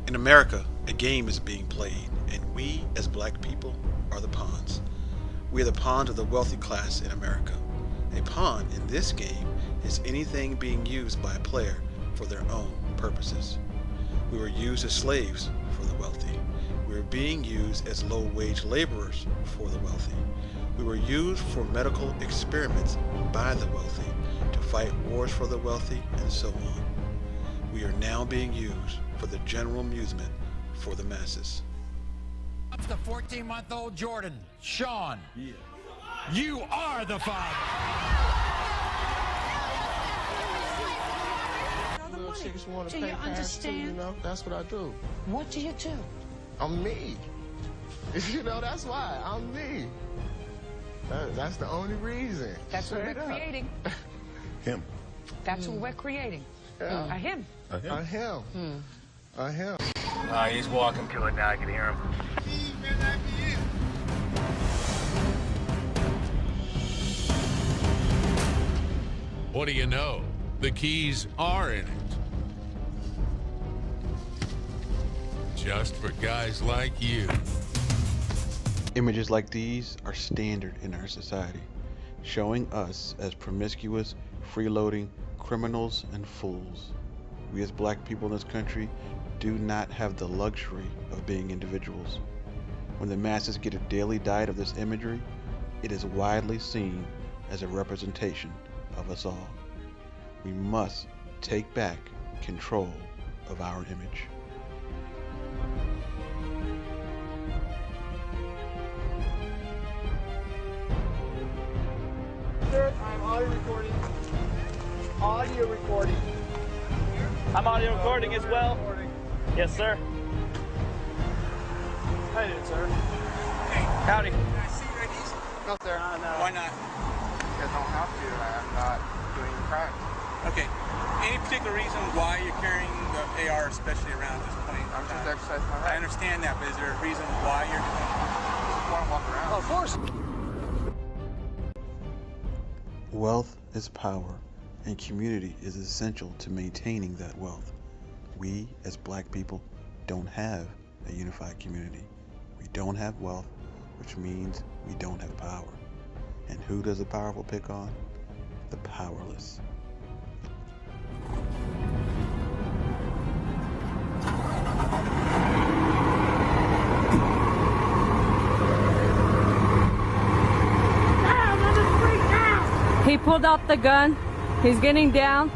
In America, a game is being played, and we, as black people, are the pawns. We are the pawns of the wealthy class in America. A pawn in this game is anything being used by a player for their own purposes. We were used as slaves for the wealthy. We were being used as low-wage laborers for the wealthy. We were used for medical experiments by the wealthy, to fight wars for the wealthy, and so on. We are now being used for the general amusement for the masses. It's the 14-month-old Jordan. Sean, you are the father. Little chicks want to Do pay you cash too, understand? you know? That's what I do. What do you do? I'm me. You know, that's why. I'm me. That's the only reason. That's what we're Straight up. creating. Him. That's what we're creating. Yeah. A him. A him. A him. A him. He's walking to it now. I can hear him. What do you know? The keys are in it. Just for guys like you. Images like these are standard in our society, showing us as promiscuous, freeloading criminals and fools. We as black people in this country do not have the luxury of being individuals. When the masses get a daily diet of this imagery, it is widely seen as a representation of us all. We must take back control of our image. Sir, I'm audio recording. Audio recording. I'm audio recording as well. Yes, sir. How you doing, sir? Hey, howdy. Can I see your IDs? No, sir. No. Why not? You guys don't have to. I'm not doing crime. Okay. Any particular reason why you're carrying the AR, especially around this point? I'm just exercising my I right. understand that, but is there a reason why you're doing it? I just want to walk around. Oh, of course. Wealth is power, and community is essential to maintaining that wealth. We, as black people, don't have a unified community. We don't have wealth, which means we don't have power. And who does the powerful pick on? The powerless. He pulled out the gun. He's getting down.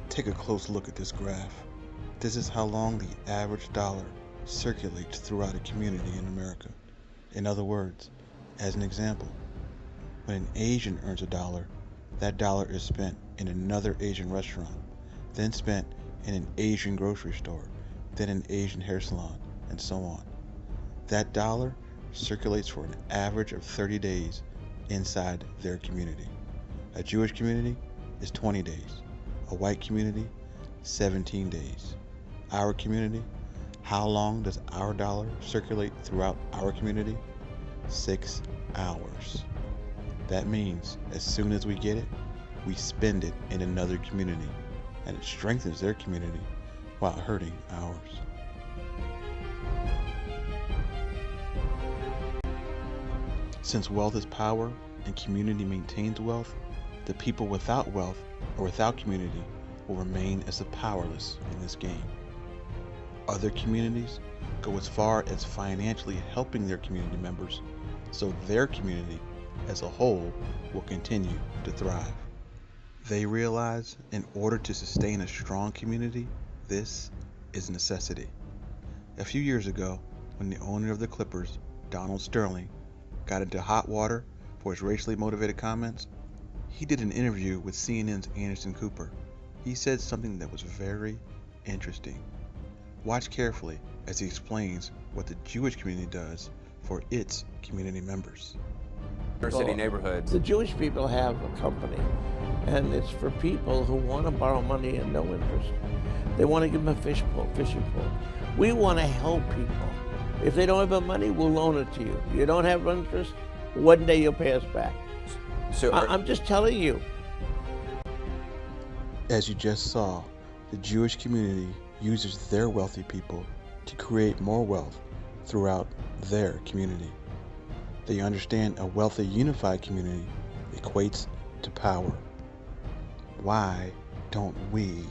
Take a close look at this graph. This is how long the average dollar circulates throughout a community in America. In other words, as an example, when an Asian earns $1, that dollar is spent in another Asian restaurant, then spent in an Asian grocery store, then an Asian hair salon, and so on. That dollar circulates for an average of 30 days inside their community. A Jewish community is 20 days. A white community, 17 days. Our community, how long does our dollar circulate throughout our community? 6 hours. That means as soon as we get it, we spend it in another community, and it strengthens their community while hurting ours. Since wealth is power and community maintains wealth, the people without wealth or without community will remain as the powerless in this game. Other communities go as far as financially helping their community members, so their community as a whole will continue to thrive. They realize in order to sustain a strong community, this is a necessity. A few years ago, when the owner of the Clippers, Donald Sterling, got into hot water for his racially motivated comments, he did an interview with CNN's Anderson Cooper. He said something that was very interesting. Watch carefully as he explains what the Jewish community does for its community members. City neighborhoods. The Jewish people have a company, and it's for people who want to borrow money at no interest. They want to give them a fishing pole. We want to help people. If they don't have the money, we'll loan it to you. You don't have interest, one day you'll pay us back. So I'm just telling you. As you just saw, the Jewish community uses their wealthy people to create more wealth throughout their community. They understand a wealthy, unified community equates to power. Why don't we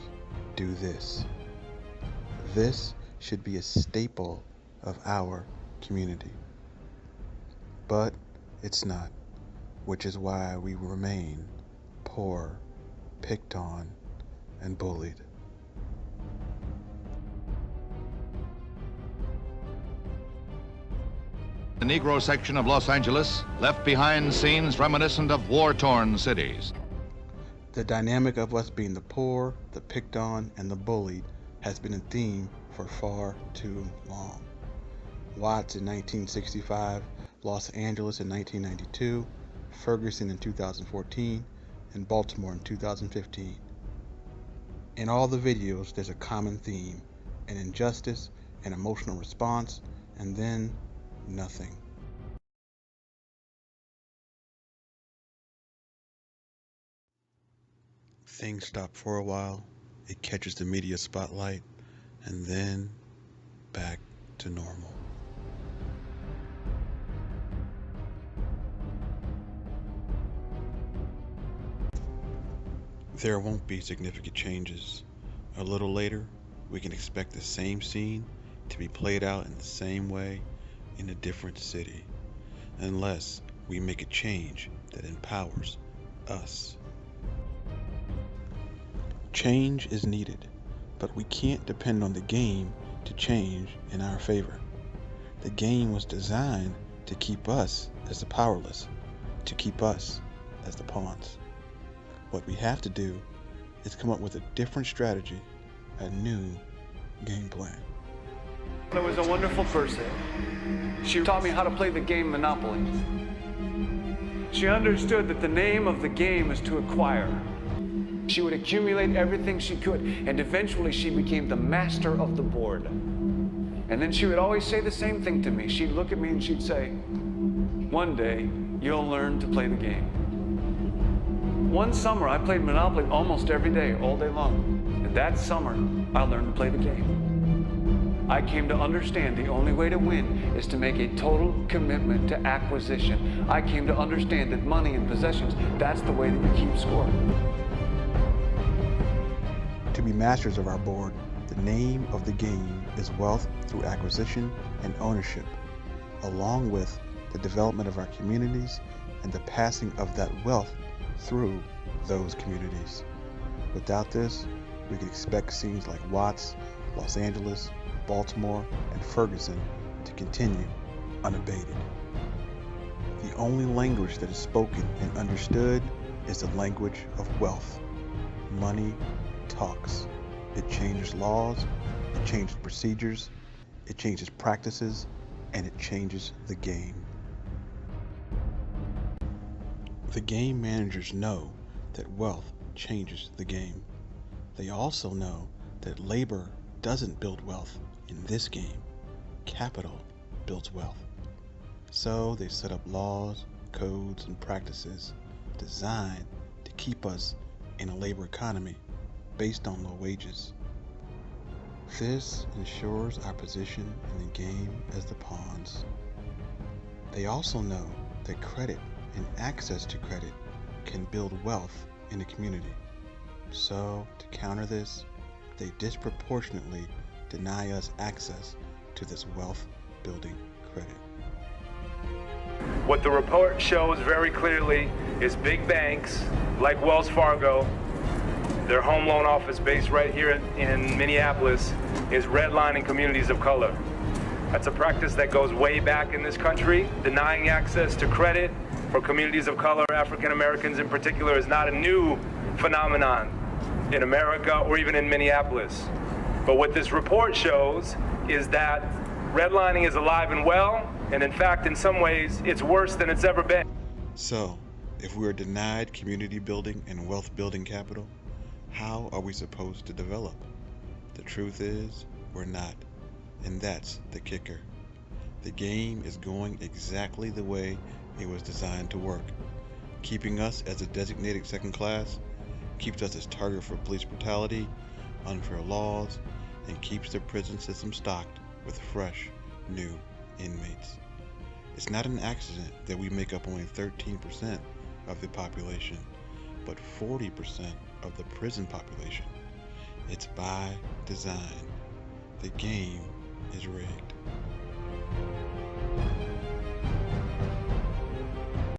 do this? This should be a staple of our community. But it's not, which is why we remain poor, picked on, and bullied. The Negro section of Los Angeles left behind scenes reminiscent of war-torn cities. The dynamic of us being the poor, the picked on, and the bullied has been a theme for far too long. Watts in 1965, Los Angeles in 1992, Ferguson in 2014, and Baltimore in 2015. In all the videos, there's a common theme, an injustice, an emotional response, and then nothing. Things stop for a while, it catches the media spotlight, and then back to normal. There won't be significant changes. A little later, we can expect the same scene to be played out in the same way in a different city, unless we make a change that empowers us. Change is needed, but we can't depend on the game to change in our favor. The game was designed to keep us as the powerless, to keep us as the pawns. What we have to do is come up with a different strategy, a new game plan. I was a wonderful person. She taught me how to play the game Monopoly. She understood that the name of the game is to acquire. She would accumulate everything she could, and eventually she became the master of the board. And then she would always say the same thing to me. She'd look at me and she'd say, "One day, you'll learn to play the game." One summer, I played Monopoly almost every day, all day long. And that summer, I learned to play the game. I came to understand the only way to win is to make a total commitment to acquisition. I came to understand that money and possessions, that's the way that you keep score. To be masters of our board, the name of the game is wealth through acquisition and ownership, along with the development of our communities and the passing of that wealth through those communities. Without this, we could expect scenes like Watts, Los Angeles, Baltimore, and Ferguson to continue unabated. The only language that is spoken and understood is the language of wealth. Money talks. It changes laws, it changes procedures, it changes practices, and it changes the game. The game managers know that wealth changes the game. They also know that labor doesn't build wealth in this game. Capital builds wealth. So they set up laws, codes, and practices designed to keep us in a labor economy based on low wages. This ensures our position in the game as the pawns. They also know that credit and access to credit can build wealth in a community. So, to counter this, they disproportionately deny us access to this wealth-building credit. What the report shows very clearly is big banks like Wells Fargo, their home loan office based right here in Minneapolis, is redlining communities of color. That's a practice that goes way back in this country. Denying access to credit for communities of color, African Americans in particular, is not a new phenomenon in America or even in Minneapolis. But what this report shows is that redlining is alive and well, and in fact, in some ways, it's worse than it's ever been. So, if we are denied community building and wealth building capital, how are we supposed to develop? The truth is, we're not. And that's the kicker. The game is going exactly the way it was designed to work. Keeping us as a designated second class keeps us as target for police brutality, unfair laws, and keeps the prison system stocked with fresh, new inmates. It's not an accident that we make up only 13% of the population, but 40% of the prison population. It's by design. The game is rigged.